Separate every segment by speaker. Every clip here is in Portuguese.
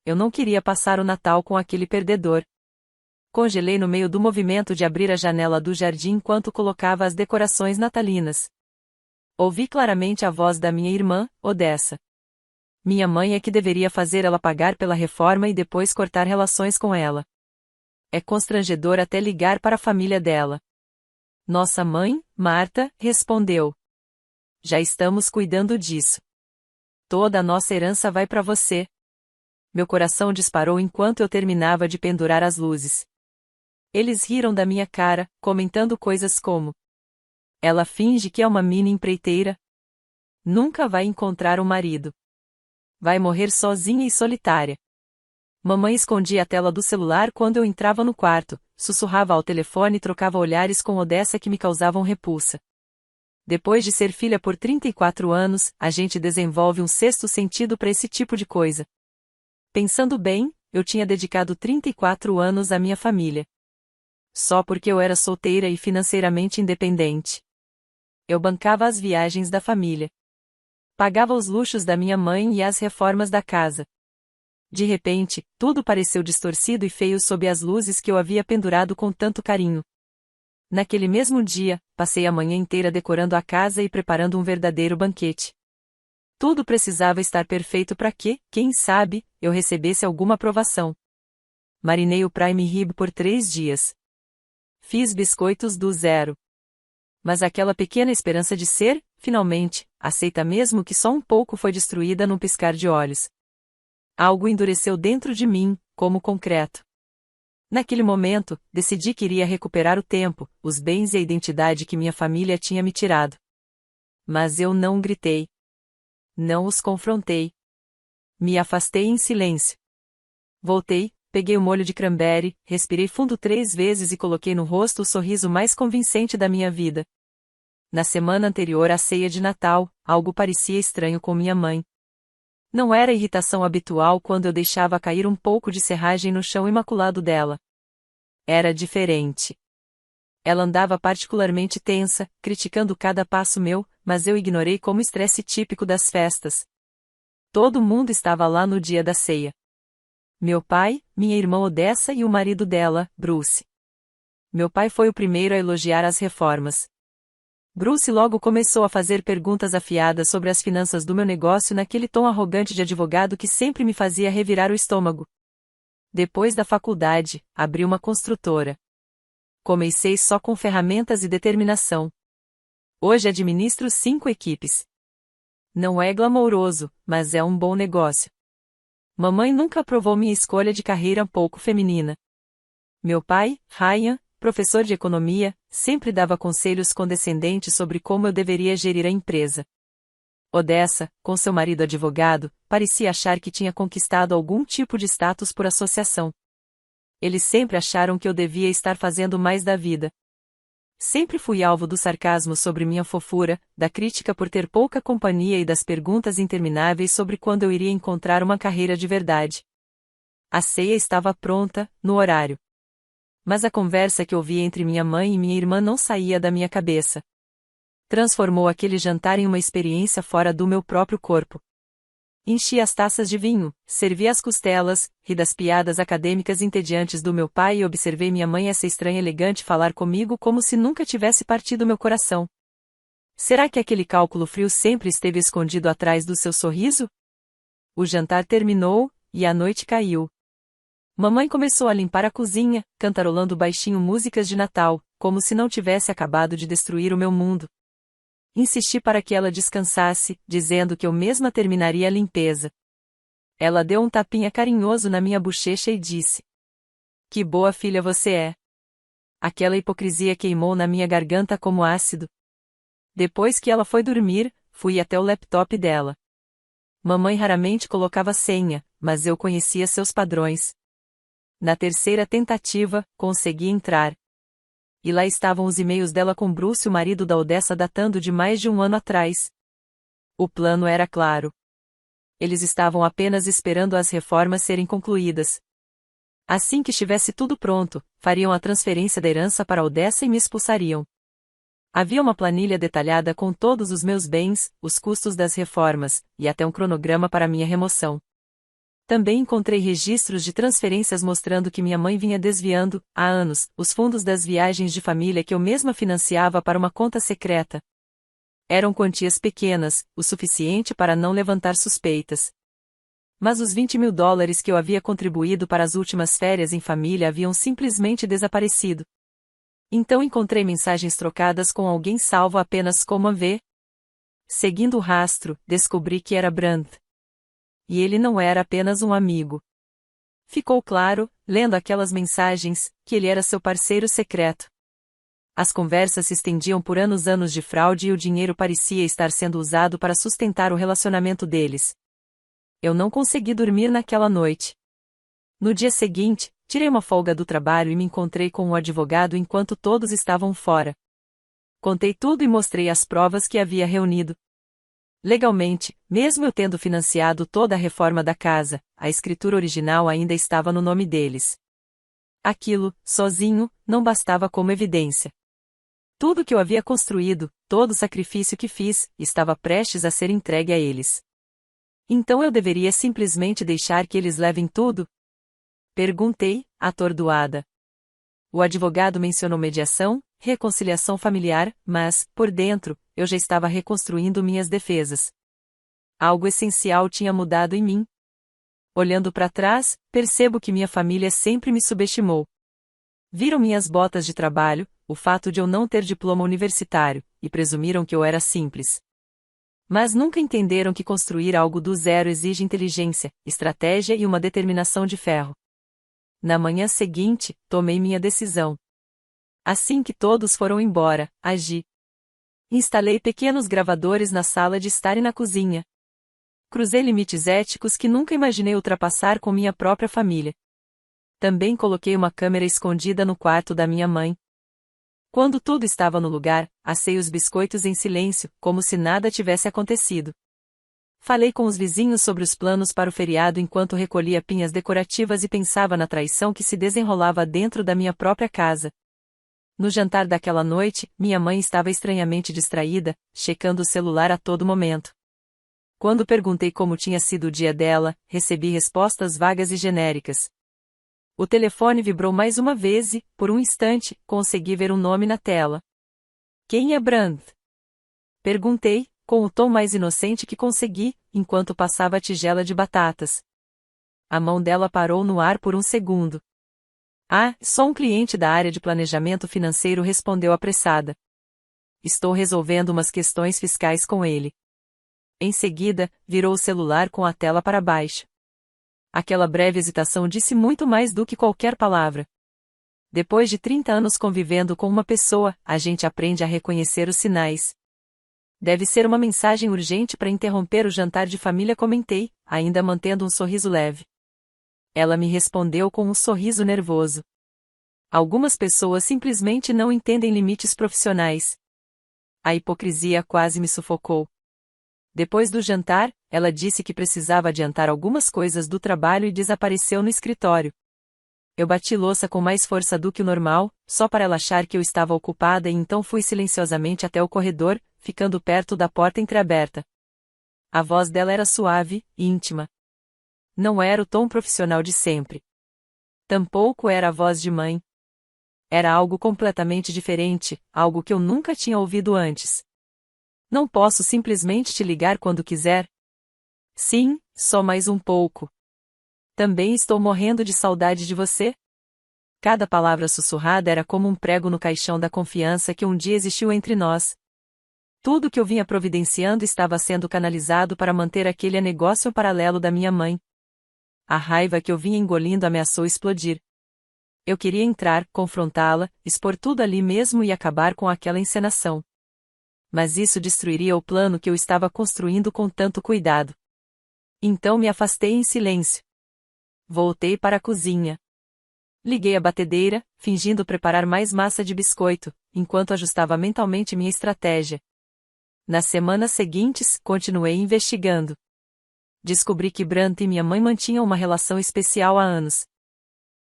Speaker 1: Eu não queria passar o Natal com aquele perdedor. Congelei no meio do movimento de abrir a janela do jardim enquanto colocava as decorações natalinas. Ouvi claramente a voz da minha irmã, Odessa. Minha mãe é que deveria fazer ela pagar pela reforma e depois cortar relações com ela. É constrangedor até ligar para a família dela. Nossa mãe, Marta, respondeu. Já estamos cuidando disso. Toda a nossa herança vai para você. Meu coração disparou enquanto eu terminava de pendurar as luzes. Eles riram da minha cara, comentando coisas como: ela finge que é uma mini empreiteira. Nunca vai encontrar um marido. Vai morrer sozinha e solitária. Mamãe escondia a tela do celular quando eu entrava no quarto, sussurrava ao telefone e trocava olhares com Odessa que me causavam repulsa. Depois de ser filha por 34 anos, a gente desenvolve um sexto sentido para esse tipo de coisa. Pensando bem, eu tinha dedicado 34 anos à minha família. Só porque eu era solteira e financeiramente independente. Eu bancava as viagens da família. Pagava os luxos da minha mãe e as reformas da casa. De repente, tudo pareceu distorcido e feio sob as luzes que eu havia pendurado com tanto carinho. Naquele mesmo dia, passei a manhã inteira decorando a casa e preparando um verdadeiro banquete. Tudo precisava estar perfeito para que, quem sabe, eu recebesse alguma aprovação. Marinei o prime rib por 3 dias. Fiz biscoitos do zero. Mas aquela pequena esperança de ser, finalmente, aceita mesmo que só um pouco foi destruída num piscar de olhos. Algo endureceu dentro de mim, como concreto. Naquele momento, decidi que iria recuperar o tempo, os bens e a identidade que minha família tinha me tirado. Mas eu não gritei. Não os confrontei. Me afastei em silêncio. Voltei, peguei o molho de cranberry, respirei fundo 3 vezes e coloquei no rosto o sorriso mais convincente da minha vida. Na semana anterior à ceia de Natal, algo parecia estranho com minha mãe. Não era irritação habitual quando eu deixava cair um pouco de serragem no chão imaculado dela. Era diferente. Ela andava particularmente tensa, criticando cada passo meu, mas eu ignorei como estresse típico das festas. Todo mundo estava lá no dia da ceia. Meu pai, minha irmã Odessa e o marido dela, Bruce. Meu pai foi o primeiro a elogiar as reformas. Bruce logo começou a fazer perguntas afiadas sobre as finanças do meu negócio naquele tom arrogante de advogado que sempre me fazia revirar o estômago. Depois da faculdade, abri uma construtora. Comecei só com ferramentas e determinação. Hoje administro 5 equipes. Não é glamouroso, mas é um bom negócio. Mamãe nunca aprovou minha escolha de carreira pouco feminina. Meu pai, Ryan, professor de economia, sempre dava conselhos condescendentes sobre como eu deveria gerir a empresa. Odessa, com seu marido advogado, parecia achar que tinha conquistado algum tipo de status por associação. Eles sempre acharam que eu devia estar fazendo mais da vida. Sempre fui alvo do sarcasmo sobre minha fofura, da crítica por ter pouca companhia e das perguntas intermináveis sobre quando eu iria encontrar uma carreira de verdade. A ceia estava pronta, no horário. Mas a conversa que ouvi entre minha mãe e minha irmã não saía da minha cabeça. Transformou aquele jantar em uma experiência fora do meu próprio corpo. Enchi as taças de vinho, servi as costelas, ri das piadas acadêmicas entediantes do meu pai e observei minha mãe essa estranha elegante falar comigo como se nunca tivesse partido meu coração. Será que aquele cálculo frio sempre esteve escondido atrás do seu sorriso? O jantar terminou, e a noite caiu. Mamãe começou a limpar a cozinha, cantarolando baixinho músicas de Natal, como se não tivesse acabado de destruir o meu mundo. Insisti para que ela descansasse, dizendo que eu mesma terminaria a limpeza. Ela deu um tapinha carinhoso na minha bochecha e disse: "Que boa filha você é." Aquela hipocrisia queimou na minha garganta como ácido. Depois que ela foi dormir, fui até o laptop dela. Mamãe raramente colocava senha, mas eu conhecia seus padrões. Na terceira tentativa, consegui entrar. E lá estavam os e-mails dela com Bruce, o marido da Odessa, datando de mais de 1 ano atrás. O plano era claro. Eles estavam apenas esperando as reformas serem concluídas. Assim que estivesse tudo pronto, fariam a transferência da herança para a Odessa e me expulsariam. Havia uma planilha detalhada com todos os meus bens, os custos das reformas, e até um cronograma para minha remoção. Também encontrei registros de transferências mostrando que minha mãe vinha desviando, há anos, os fundos das viagens de família que eu mesma financiava para uma conta secreta. Eram quantias pequenas, o suficiente para não levantar suspeitas. Mas os $20.000 que eu havia contribuído para as últimas férias em família haviam simplesmente desaparecido. Então encontrei mensagens trocadas com alguém salvo apenas como a V. Seguindo o rastro, descobri que era Brandt. E ele não era apenas um amigo. Ficou claro, lendo aquelas mensagens, que ele era seu parceiro secreto. As conversas se estendiam por anos de fraude e o dinheiro parecia estar sendo usado para sustentar o relacionamento deles. Eu não consegui dormir naquela noite. No dia seguinte, tirei uma folga do trabalho e me encontrei com o advogado enquanto todos estavam fora. Contei tudo e mostrei as provas que havia reunido. Legalmente, mesmo eu tendo financiado toda a reforma da casa, a escritura original ainda estava no nome deles. Aquilo, sozinho, não bastava como evidência. Tudo que eu havia construído, todo o sacrifício que fiz, estava prestes a ser entregue a eles. Então eu deveria simplesmente deixar que eles levem tudo? Perguntei, atordoada. O advogado mencionou mediação, reconciliação familiar, mas, por dentro, eu já estava reconstruindo minhas defesas. Algo essencial tinha mudado em mim. Olhando para trás, percebo que minha família sempre me subestimou. Viram minhas botas de trabalho, o fato de eu não ter diploma universitário, e presumiram que eu era simples. Mas nunca entenderam que construir algo do zero exige inteligência, estratégia e uma determinação de ferro. Na manhã seguinte, tomei minha decisão. Assim que todos foram embora, agi. Instalei pequenos gravadores na sala de estar e na cozinha. Cruzei limites éticos que nunca imaginei ultrapassar com minha própria família. Também coloquei uma câmera escondida no quarto da minha mãe. Quando tudo estava no lugar, assei os biscoitos em silêncio, como se nada tivesse acontecido. Falei com os vizinhos sobre os planos para o feriado enquanto recolhia pinhas decorativas e pensava na traição que se desenrolava dentro da minha própria casa. No jantar daquela noite, minha mãe estava estranhamente distraída, checando o celular a todo momento. Quando perguntei como tinha sido o dia dela, recebi respostas vagas e genéricas. O telefone vibrou mais uma vez e, por um instante, consegui ver um nome na tela. Quem é Brandt? Perguntei, com o tom mais inocente que consegui, enquanto passava a tigela de batatas. A mão dela parou no ar por um segundo. Ah, sou um cliente da área de planejamento financeiro, respondeu apressada. Estou resolvendo umas questões fiscais com ele. Em seguida, virou o celular com a tela para baixo. Aquela breve hesitação disse muito mais do que qualquer palavra. Depois de 30 anos convivendo com uma pessoa, a gente aprende a reconhecer os sinais. Deve ser uma mensagem urgente para interromper o jantar de família, comentei, ainda mantendo um sorriso leve. Ela me respondeu com um sorriso nervoso. Algumas pessoas simplesmente não entendem limites profissionais. A hipocrisia quase me sufocou. Depois do jantar, ela disse que precisava adiantar algumas coisas do trabalho e desapareceu no escritório. Eu bati louça com mais força do que o normal, só para ela achar que eu estava ocupada, e então fui silenciosamente até o corredor, ficando perto da porta entreaberta. A voz dela era suave e íntima. Não era o tom profissional de sempre. Tampouco era a voz de mãe. Era algo completamente diferente, algo que eu nunca tinha ouvido antes. Não posso simplesmente te ligar quando quiser? Sim, só mais um pouco. Também estou morrendo de saudade de você. Cada palavra sussurrada era como um prego no caixão da confiança que um dia existiu entre nós. Tudo que eu vinha providenciando estava sendo canalizado para manter aquele negócio paralelo da minha mãe. A raiva que eu vinha engolindo ameaçou explodir. Eu queria entrar, confrontá-la, expor tudo ali mesmo e acabar com aquela encenação. Mas isso destruiria o plano que eu estava construindo com tanto cuidado. Então me afastei em silêncio. Voltei para a cozinha. Liguei a batedeira, fingindo preparar mais massa de biscoito, enquanto ajustava mentalmente minha estratégia. Nas semanas seguintes, continuei investigando. Descobri que Brandt e minha mãe mantinham uma relação especial há anos.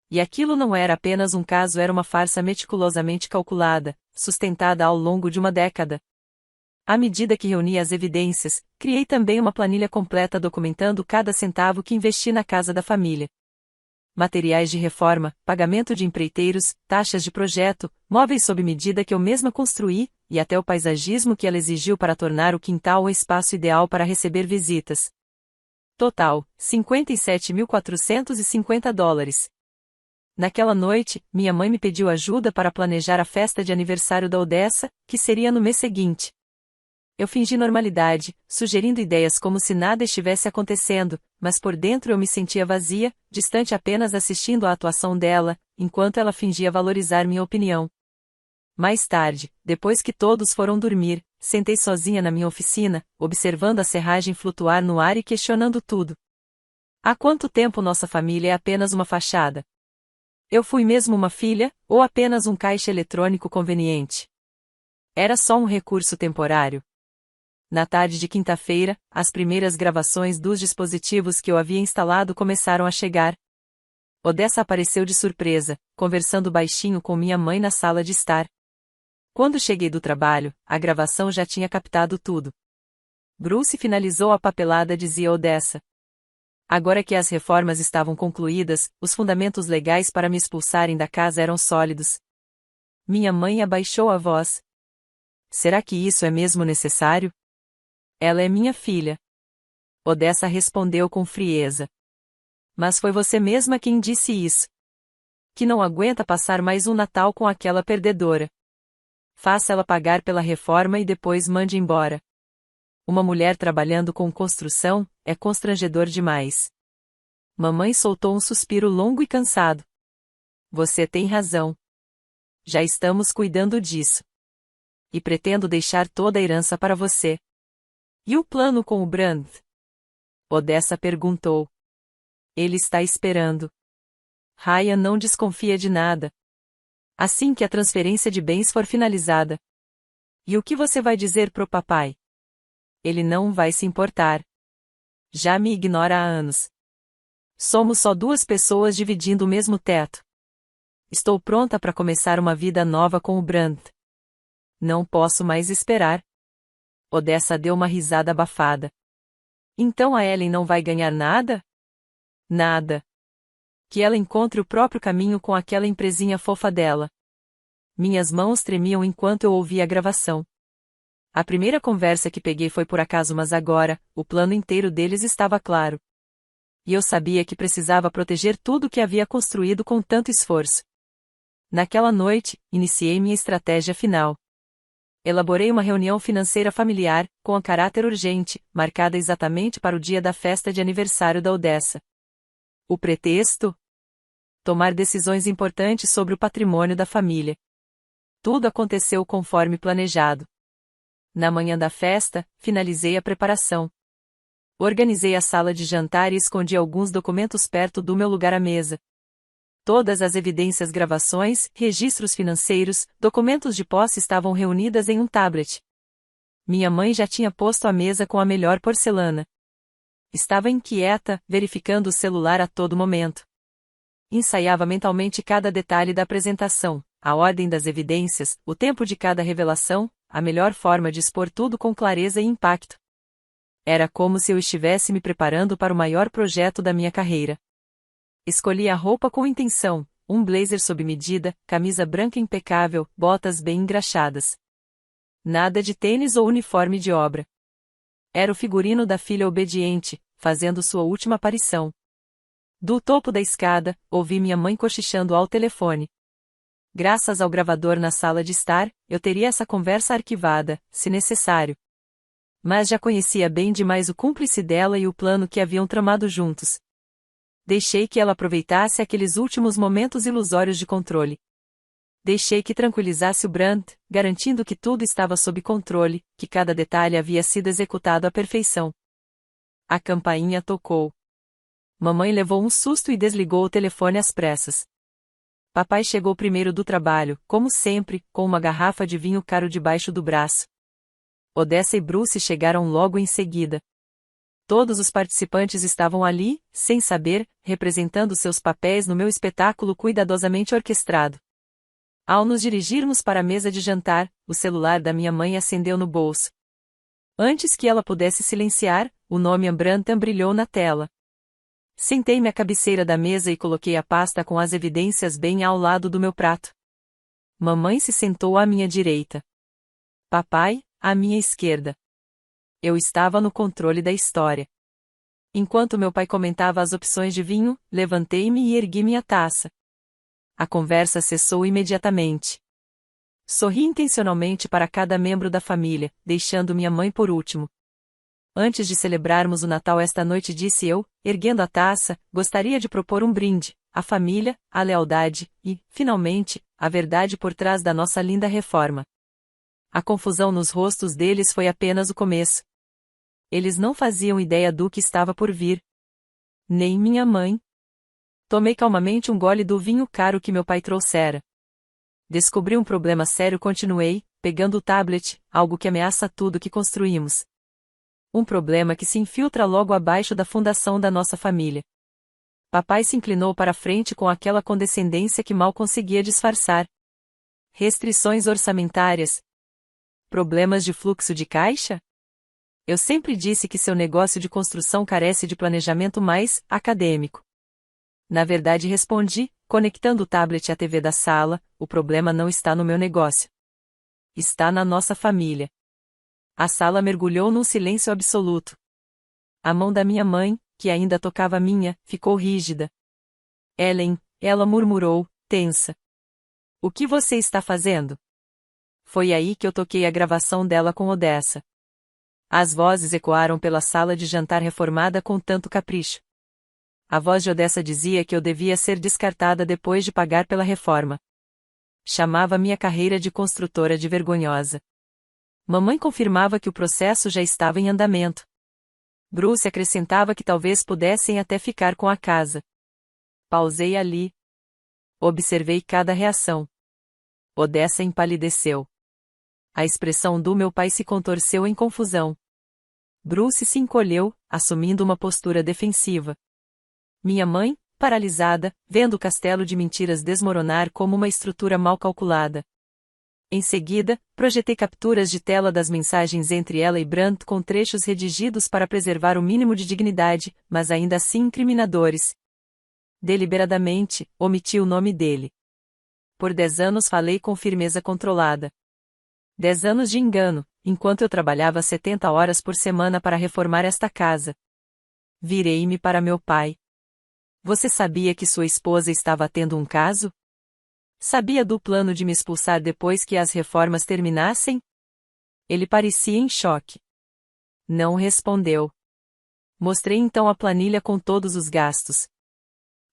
Speaker 1: E aquilo não era apenas um caso, era uma farsa meticulosamente calculada, sustentada ao longo de uma década. À medida que reunia as evidências, criei também uma planilha completa documentando cada centavo que investi na casa da família. Materiais de reforma, pagamento de empreiteiros, taxas de projeto, móveis sob medida que eu mesma construí, e até o paisagismo que ela exigiu para tornar o quintal o espaço ideal para receber visitas. Total, $57.450. Naquela noite, minha mãe me pediu ajuda para planejar a festa de aniversário da Odessa, que seria no mês seguinte. Eu fingi normalidade, sugerindo ideias como se nada estivesse acontecendo, mas por dentro eu me sentia vazia, distante apenas assistindo à atuação dela, enquanto ela fingia valorizar minha opinião. Mais tarde, depois que todos foram dormir, sentei sozinha na minha oficina, observando a serragem flutuar no ar e questionando tudo. Há quanto tempo nossa família é apenas uma fachada? Eu fui mesmo uma filha, ou apenas um caixa eletrônico conveniente? Era só um recurso temporário. Na tarde de quinta-feira, as primeiras gravações dos dispositivos que eu havia instalado começaram a chegar. Odessa apareceu de surpresa, conversando baixinho com minha mãe na sala de estar. Quando cheguei do trabalho, a gravação já tinha captado tudo. Bruce finalizou a papelada, dizia Odessa. Agora que as reformas estavam concluídas, os fundamentos legais para me expulsarem da casa eram sólidos. Minha mãe abaixou a voz. Será que isso é mesmo necessário? Ela é minha filha. Odessa respondeu com frieza. Mas foi você mesma quem disse isso. Que não aguenta passar mais um Natal com aquela perdedora. Faça ela pagar pela reforma e depois mande embora. Uma mulher trabalhando com construção é constrangedor demais. Mamãe soltou um suspiro longo e cansado. Você tem razão. Já estamos cuidando disso. E pretendo deixar toda a herança para você. E o plano com o Brandt? Odessa perguntou. Ele está esperando. Ryan não desconfia de nada. Assim que a transferência de bens for finalizada. E o que você vai dizer pro papai? Ele não vai se importar. Já me ignora há anos. Somos só duas pessoas dividindo o mesmo teto. Estou pronta para começar uma vida nova com o Brandt. Não posso mais esperar. Odessa deu uma risada abafada. Então a Ellen não vai ganhar nada? Nada. Que ela encontre o próprio caminho com aquela empresinha fofa dela. Minhas mãos tremiam enquanto eu ouvia a gravação. A primeira conversa que peguei foi por acaso, mas agora, o plano inteiro deles estava claro. E eu sabia que precisava proteger tudo que havia construído com tanto esforço. Naquela noite, iniciei minha estratégia final. Elaborei uma reunião financeira familiar, com caráter urgente, marcada exatamente para o dia da festa de aniversário da Odessa. O pretexto? Tomar decisões importantes sobre o patrimônio da família. Tudo aconteceu conforme planejado. Na manhã da festa, finalizei a preparação. Organizei a sala de jantar e escondi alguns documentos perto do meu lugar à mesa. Todas as evidências, gravações, registros financeiros, documentos de posse estavam reunidas em um tablet. Minha mãe já tinha posto a mesa com a melhor porcelana. Estava inquieta, verificando o celular a todo momento. Ensaiava mentalmente cada detalhe da apresentação, a ordem das evidências, o tempo de cada revelação, a melhor forma de expor tudo com clareza e impacto. Era como se eu estivesse me preparando para o maior projeto da minha carreira. Escolhi a roupa com intenção, um blazer sob medida, camisa branca impecável, botas bem engraxadas. Nada de tênis ou uniforme de obra. Era o figurino da filha obediente, fazendo sua última aparição. Do topo da escada, ouvi minha mãe cochichando ao telefone. Graças ao gravador na sala de estar, eu teria essa conversa arquivada, se necessário. Mas já conhecia bem demais o cúmplice dela e o plano que haviam tramado juntos. Deixei que ela aproveitasse aqueles últimos momentos ilusórios de controle. Deixei que tranquilizasse o Brandt, garantindo que tudo estava sob controle, que cada detalhe havia sido executado à perfeição. A campainha tocou. Mamãe levou um susto e desligou o telefone às pressas. Papai chegou primeiro do trabalho, como sempre, com uma garrafa de vinho caro debaixo do braço. Odessa e Bruce chegaram logo em seguida. Todos os participantes estavam ali, sem saber, representando seus papéis no meu espetáculo cuidadosamente orquestrado. Ao nos dirigirmos para a mesa de jantar, o celular da minha mãe acendeu no bolso. Antes que ela pudesse silenciar, o nome Brandt brilhou na tela. Sentei-me à cabeceira da mesa e coloquei a pasta com as evidências bem ao lado do meu prato. Mamãe se sentou à minha direita. Papai, à minha esquerda. Eu estava no controle da história. Enquanto meu pai comentava as opções de vinho, levantei-me e ergui minha taça. A conversa cessou imediatamente. Sorri intencionalmente para cada membro da família, deixando minha mãe por último. Antes de celebrarmos o Natal esta noite, disse eu, erguendo a taça, gostaria de propor um brinde, à família, à lealdade e, finalmente, à verdade por trás da nossa linda reforma. A confusão nos rostos deles foi apenas o começo. Eles não faziam ideia do que estava por vir. Nem minha mãe. Tomei calmamente um gole do vinho caro que meu pai trouxera. Descobri um problema sério, continuei, pegando o tablet, algo que ameaça tudo que construímos. Um problema que se infiltra logo abaixo da fundação da nossa família. Papai se inclinou para a frente com aquela condescendência que mal conseguia disfarçar. Restrições orçamentárias. Problemas de fluxo de caixa? Eu sempre disse que seu negócio de construção carece de planejamento mais acadêmico. Na verdade, respondi, conectando o tablet à TV da sala, o problema não está no meu negócio. Está na nossa família. A sala mergulhou num silêncio absoluto. A mão da minha mãe, que ainda tocava a minha, ficou rígida. Ellen, ela murmurou, tensa. O que você está fazendo? Foi aí que eu toquei a gravação dela com Odessa. As vozes ecoaram pela sala de jantar reformada com tanto capricho. A voz de Odessa dizia que eu devia ser descartada depois de pagar pela reforma. Chamava minha carreira de construtora de vergonhosa. Mamãe confirmava que o processo já estava em andamento. Bruce acrescentava que talvez pudessem até ficar com a casa. Pausei ali. Observei cada reação. Odessa empalideceu. A expressão do meu pai se contorceu em confusão. Bruce se encolheu, assumindo uma postura defensiva. Minha mãe, paralisada, vendo o castelo de mentiras desmoronar como uma estrutura mal calculada. Em seguida, projetei capturas de tela das mensagens entre ela e Brandt com trechos redigidos para preservar o mínimo de dignidade, mas ainda assim incriminadores. Deliberadamente, omiti o nome dele. Por 10 anos falei com firmeza controlada. 10 anos de engano, enquanto eu trabalhava 70 horas por semana para reformar esta casa. Virei-me para meu pai. Você sabia que sua esposa estava tendo um caso? Sabia do plano de me expulsar depois que as reformas terminassem? Ele parecia em choque. Não respondeu. Mostrei então a planilha com todos os gastos.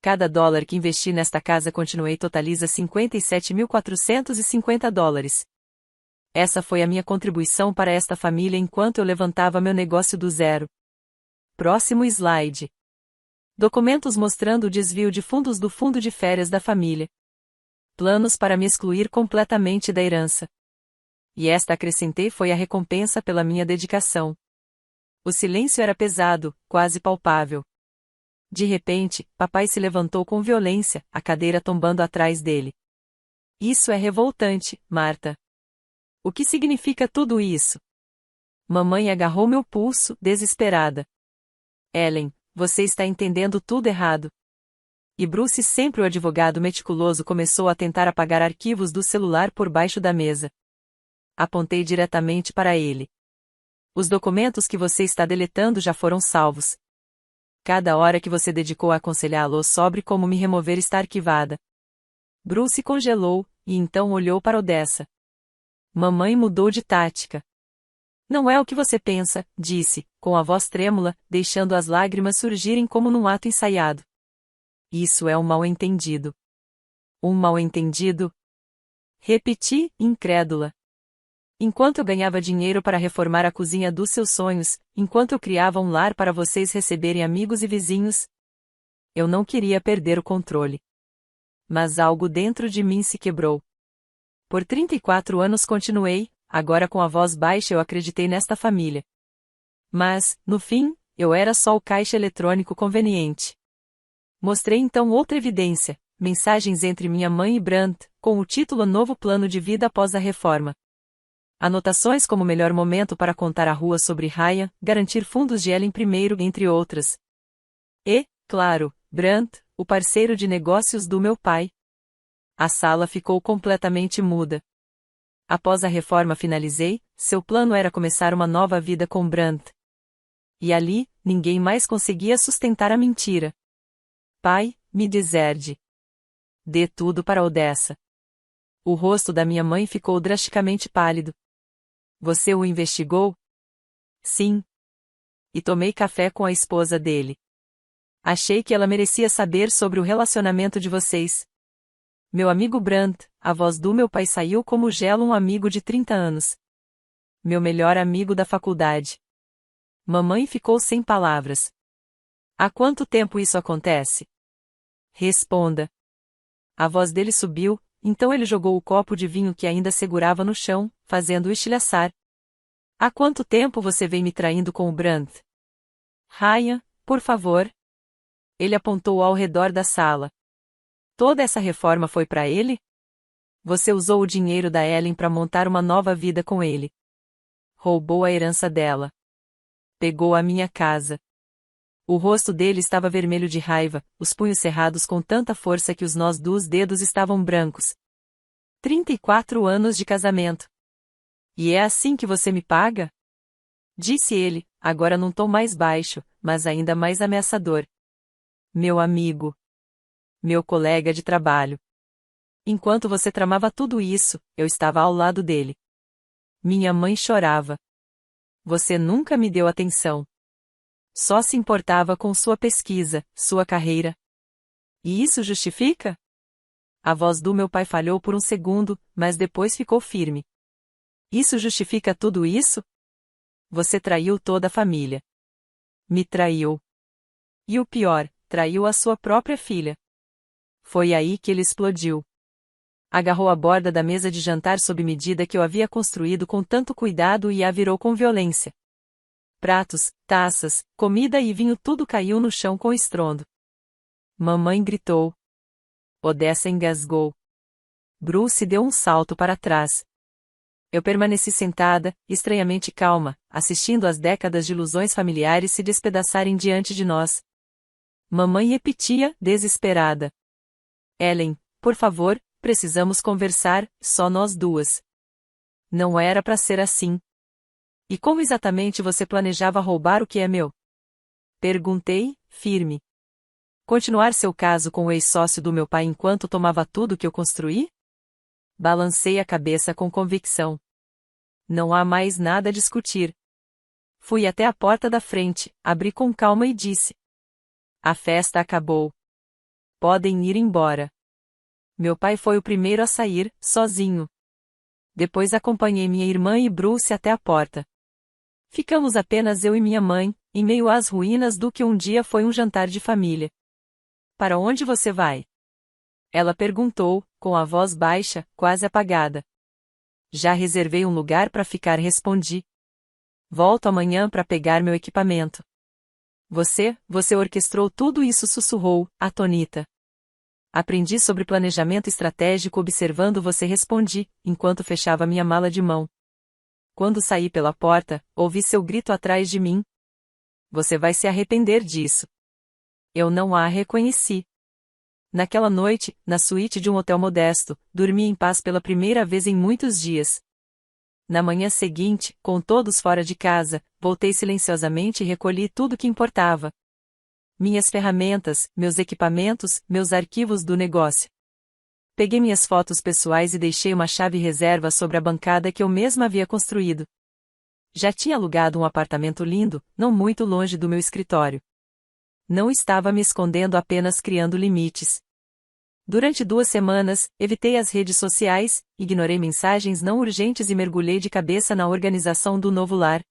Speaker 1: Cada dólar que investi nesta casa continuei totaliza $57.450. Essa foi a minha contribuição para esta família enquanto eu levantava meu negócio do zero. Próximo slide. Documentos mostrando o desvio de fundos do fundo de férias da família. Planos para me excluir completamente da herança. E esta, acrescentei, foi a recompensa pela minha dedicação. O silêncio era pesado, quase palpável. De repente, papai se levantou com violência, a cadeira tombando atrás dele. Isso é revoltante, Marta. O que significa tudo isso? Mamãe agarrou meu pulso, desesperada. Ellen, você está entendendo tudo errado. E Bruce, sempre o advogado meticuloso, começou a tentar apagar arquivos do celular por baixo da mesa. Apontei diretamente para ele. Os documentos que você está deletando já foram salvos. Cada hora que você dedicou a aconselhá-lo sobre como me remover está arquivada. Bruce congelou, e então olhou para Odessa. Mamãe mudou de tática. Não é o que você pensa, disse, com a voz trêmula, deixando as lágrimas surgirem como num ato ensaiado. Isso é um mal-entendido. Um mal-entendido? Repeti, incrédula. Enquanto eu ganhava dinheiro para reformar a cozinha dos seus sonhos, enquanto eu criava um lar para vocês receberem amigos e vizinhos, eu não queria perder o controle. Mas algo dentro de mim se quebrou. Por 34 anos continuei, agora com a voz baixa eu acreditei nesta família. Mas, no fim, eu era só o caixa eletrônico conveniente. Mostrei então outra evidência, mensagens entre minha mãe e Brandt, com o título Novo Plano de Vida após a Reforma. Anotações como melhor momento para contar a rua sobre Ryan, garantir fundos de Ellen primeiro, entre outras. E, claro, Brandt, o parceiro de negócios do meu pai. A sala ficou completamente muda. Após a reforma finalizei, seu plano era começar uma nova vida com Brandt. E ali, ninguém mais conseguia sustentar a mentira. Pai, me deserde. Dê tudo para Odessa. O rosto da minha mãe ficou drasticamente pálido. Você o investigou? Sim. E tomei café com a esposa dele. Achei que ela merecia saber sobre o relacionamento de vocês. Meu amigo Brandt, a voz do meu pai saiu como gelo, um amigo de 30 anos. Meu melhor amigo da faculdade. Mamãe ficou sem palavras. Há quanto tempo isso acontece? Responda. A voz dele subiu, então ele jogou o copo de vinho que ainda segurava no chão, fazendo-o estilhaçar. Há quanto tempo você vem me traindo com o Brandt? Ryan, por favor. Ele apontou ao redor da sala. Toda essa reforma foi para ele? Você usou o dinheiro da Ellen para montar uma nova vida com ele. Roubou a herança dela. Pegou a minha casa. O rosto dele estava vermelho de raiva, os punhos cerrados com tanta força que os nós dos dedos estavam brancos. 34 anos de casamento. E é assim que você me paga? Disse ele, agora num tom mais baixo, mas ainda mais ameaçador. Meu amigo. Meu colega de trabalho. Enquanto você tramava tudo isso, eu estava ao lado dele. Minha mãe chorava. Você nunca me deu atenção. Só se importava com sua pesquisa, sua carreira. E isso justifica? A voz do meu pai falhou por um segundo, mas depois ficou firme. Isso justifica tudo isso? Você traiu toda a família. Me traiu. E o pior, traiu a sua própria filha. Foi aí que ele explodiu. Agarrou a borda da mesa de jantar sob medida que eu havia construído com tanto cuidado e a virou com violência. Pratos, taças, comida e vinho, tudo caiu no chão com estrondo. Mamãe gritou. Odessa engasgou. Bruce deu um salto para trás. Eu permaneci sentada, estranhamente calma, assistindo às décadas de ilusões familiares se despedaçarem diante de nós. Mamãe repetia, desesperada. Ellen, por favor, precisamos conversar, só nós duas. Não era para ser assim. E como exatamente você planejava roubar o que é meu? Perguntei, firme. Continuar seu caso com o ex-sócio do meu pai enquanto tomava tudo que eu construí? Balancei a cabeça com convicção. Não há mais nada a discutir. Fui até a porta da frente, abri com calma e disse. A festa acabou. Podem ir embora. Meu pai foi o primeiro a sair, sozinho. Depois acompanhei minha irmã e Bruce até a porta. Ficamos apenas eu e minha mãe, em meio às ruínas do que um dia foi um jantar de família. Para onde você vai? Ela perguntou, com a voz baixa, quase apagada. Já reservei um lugar para ficar, respondi. Volto amanhã para pegar meu equipamento. Você orquestrou tudo isso, sussurrou, atônita. Aprendi sobre planejamento estratégico observando você, respondi, enquanto fechava minha mala de mão. Quando saí pela porta, ouvi seu grito atrás de mim. Você vai se arrepender disso. Eu não a reconheci. Naquela noite, na suíte de um hotel modesto, dormi em paz pela primeira vez em muitos dias. Na manhã seguinte, com todos fora de casa, voltei silenciosamente e recolhi tudo que importava. Minhas ferramentas, meus equipamentos, meus arquivos do negócio. Peguei minhas fotos pessoais e deixei uma chave reserva sobre a bancada que eu mesma havia construído. Já tinha alugado um apartamento lindo, não muito longe do meu escritório. Não estava me escondendo, apenas criando limites. Durante 2 semanas, evitei as redes sociais, ignorei mensagens não urgentes e mergulhei de cabeça na organização do novo lar.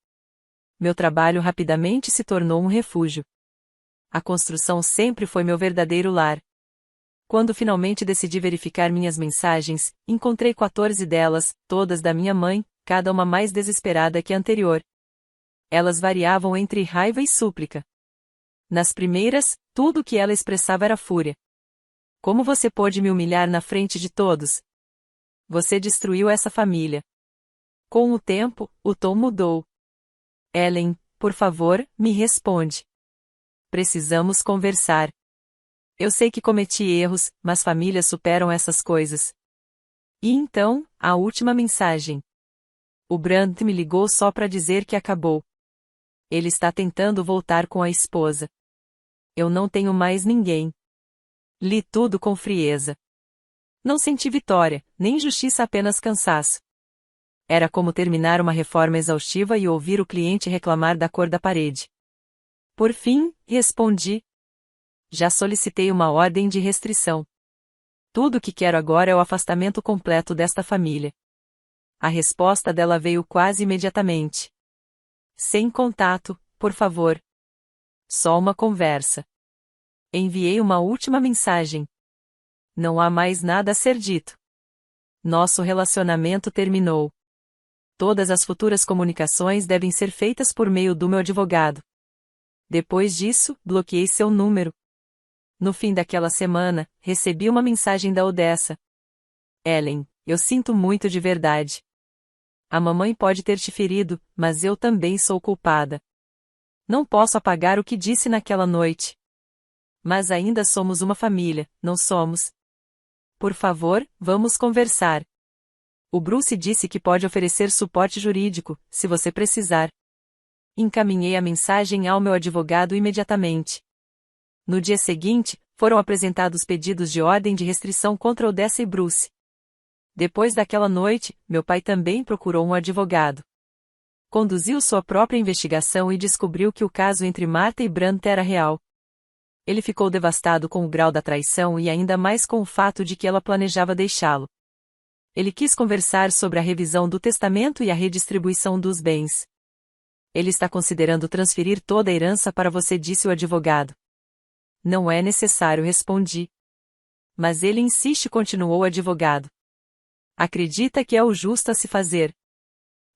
Speaker 1: Meu trabalho rapidamente se tornou um refúgio. A construção sempre foi meu verdadeiro lar. Quando finalmente decidi verificar minhas mensagens, encontrei 14 delas, todas da minha mãe, cada uma mais desesperada que a anterior. Elas variavam entre raiva e súplica. Nas primeiras, tudo o que ela expressava era fúria. Como você pôde me humilhar na frente de todos? Você destruiu essa família. Com o tempo, o tom mudou. Ellen, por favor, me responde. Precisamos conversar. Eu sei que cometi erros, mas famílias superam essas coisas. E então, a última mensagem. O Brand me ligou só para dizer que acabou. Ele está tentando voltar com a esposa. Eu não tenho mais ninguém. Li tudo com frieza. Não senti vitória, nem justiça, apenas cansaço. Era como terminar uma reforma exaustiva e ouvir o cliente reclamar da cor da parede. Por fim, respondi. Já solicitei uma ordem de restrição. Tudo o que quero agora é o afastamento completo desta família. A resposta dela veio quase imediatamente. Sem contato, por favor. Só uma conversa. Enviei uma última mensagem. Não há mais nada a ser dito. Nosso relacionamento terminou. Todas as futuras comunicações devem ser feitas por meio do meu advogado. Depois disso, bloqueei seu número. No fim daquela semana, recebi uma mensagem da Odessa. Ellen, eu sinto muito de verdade. A mamãe pode ter te ferido, mas eu também sou culpada. Não posso apagar o que disse naquela noite. Mas ainda somos uma família, não somos? Por favor, vamos conversar. O Bruce disse que pode oferecer suporte jurídico, se você precisar. Encaminhei a mensagem ao meu advogado imediatamente. No dia seguinte, foram apresentados pedidos de ordem de restrição contra Odessa e Bruce. Depois daquela noite, meu pai também procurou um advogado. Conduziu sua própria investigação e descobriu que o caso entre Martha e Brandt era real. Ele ficou devastado com o grau da traição e ainda mais com o fato de que ela planejava deixá-lo. Ele quis conversar sobre a revisão do testamento e a redistribuição dos bens. Ele está considerando transferir toda a herança para você, disse o advogado. Não é necessário, respondi. Mas ele insiste, continuou o advogado. Acredita que é o justo a se fazer.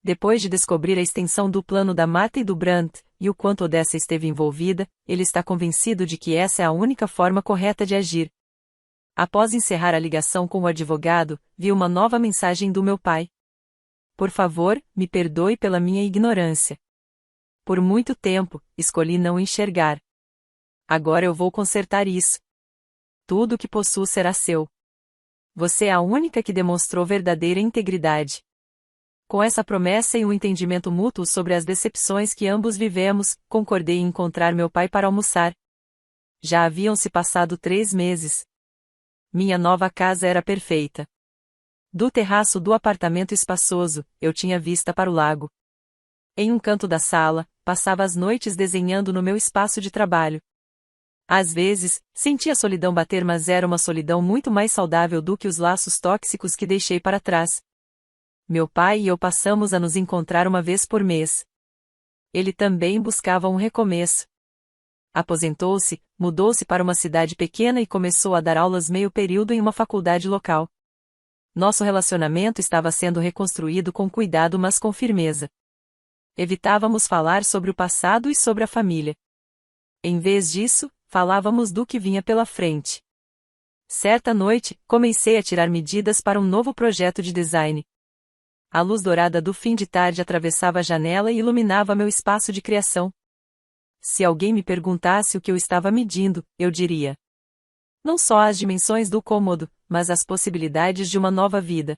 Speaker 1: Depois de descobrir a extensão do plano da Martha e do Brandt, e o quanto Odessa esteve envolvida, ele está convencido de que essa é a única forma correta de agir. Após encerrar a ligação com o advogado, vi uma nova mensagem do meu pai. Por favor, me perdoe pela minha ignorância. Por muito tempo, escolhi não enxergar. Agora eu vou consertar isso. Tudo o que possuo será seu. Você é a única que demonstrou verdadeira integridade. Com essa promessa e um entendimento mútuo sobre as decepções que ambos vivemos, concordei em encontrar meu pai para almoçar. Já haviam se passado 3 meses. Minha nova casa era perfeita. Do terraço do apartamento espaçoso, eu tinha vista para o lago. Em um canto da sala, passava as noites desenhando no meu espaço de trabalho. Às vezes, sentia a solidão bater, mas era uma solidão muito mais saudável do que os laços tóxicos que deixei para trás. Meu pai e eu passamos a nos encontrar uma vez por mês. Ele também buscava um recomeço. Aposentou-se, mudou-se para uma cidade pequena e começou a dar aulas meio período em uma faculdade local. Nosso relacionamento estava sendo reconstruído com cuidado, mas com firmeza. Evitávamos falar sobre o passado e sobre a família. Em vez disso, falávamos do que vinha pela frente. Certa noite, comecei a tirar medidas para um novo projeto de design. A luz dourada do fim de tarde atravessava a janela e iluminava meu espaço de criação. Se alguém me perguntasse o que eu estava medindo, eu diria: não só as dimensões do cômodo, mas as possibilidades de uma nova vida.